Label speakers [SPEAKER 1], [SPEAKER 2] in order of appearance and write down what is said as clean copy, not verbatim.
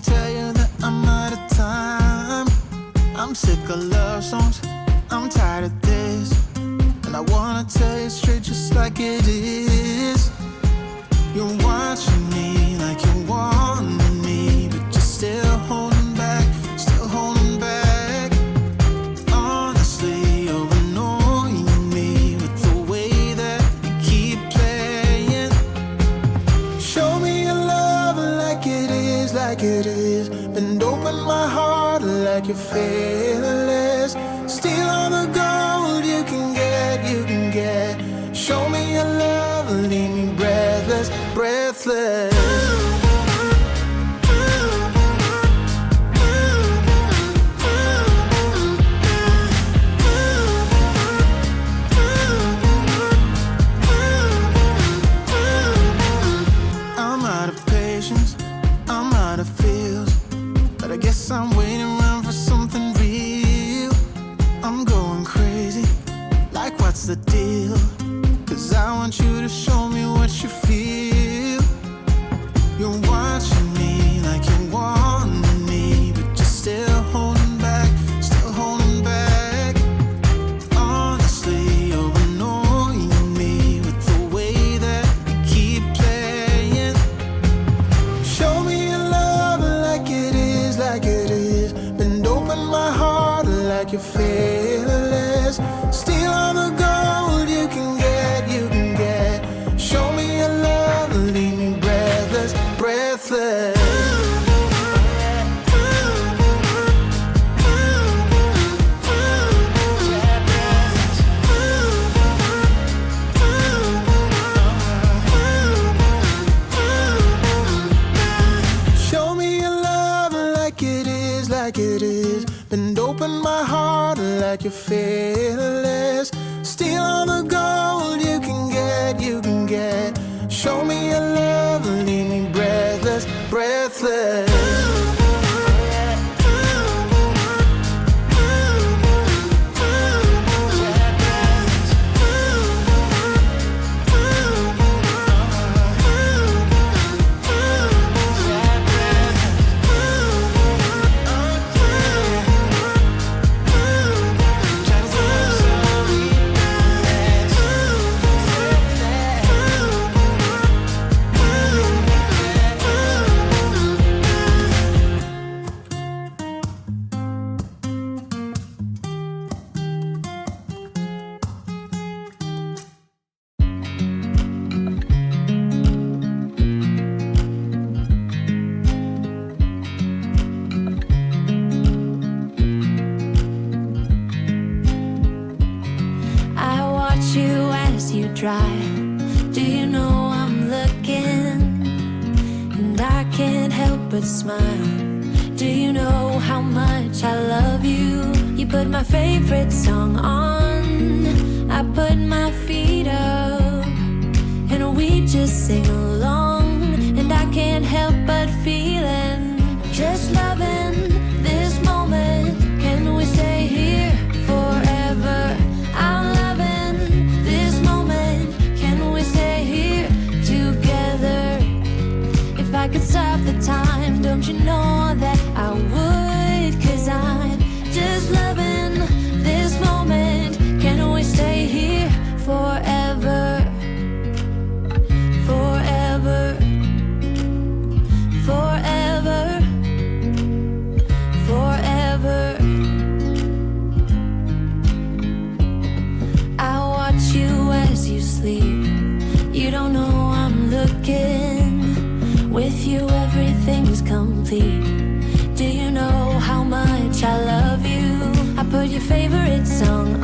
[SPEAKER 1] tell you that I'm out of time. I'm sick of love songs, I'm tired of this, and I wanna tell you straight just like it is. You're watching me like you want me, but you're still holding back, still holding back. Honestly, you're annoying me with the way that you keep playing. Show me your love like it is, like it is. Bend open my heart like you're fearless. Steal all the gold you can get, you can get. Show me your love, leave me breathless, breathless. I'm out of patience, I'm out of feels, but I guess I'm waiting around for something real. I'm going crazy, like what's the deal? 'Cause I want you to show me what you feel. You're watching me like you want me, but you're still holding back, still holding back. Honestly, you're annoying me with the way that you keep playing. Show me your love like it is, like it is. Bend open my heart like you're fearless. Steal all the gold you can get, you can get. Show me your love, leave me breathless, breathless. Show me your love like it is, like it is. Bend open my heart like you're fearless. Steal all the gold you can get, you can get. Show me your love, leave me breathless, breathless.
[SPEAKER 2] Do you know I'm looking, and I can't help but smile? Do you know how much I love you? You put my favorite song on, I put my feet up, and we just sing along. And I can't help but feeling, just loving this moment. Can we stay here forever? I'm loving this moment. Can we stay here together? If I could stop the time, don't you know that I would? 'Cause I'm just loving this moment. Can we stay here forever? Forever, forever, forever. I watch you as you sleep. You don't know I'm looking. With you everything's complete. Do you know how much I love you? I put your favorite song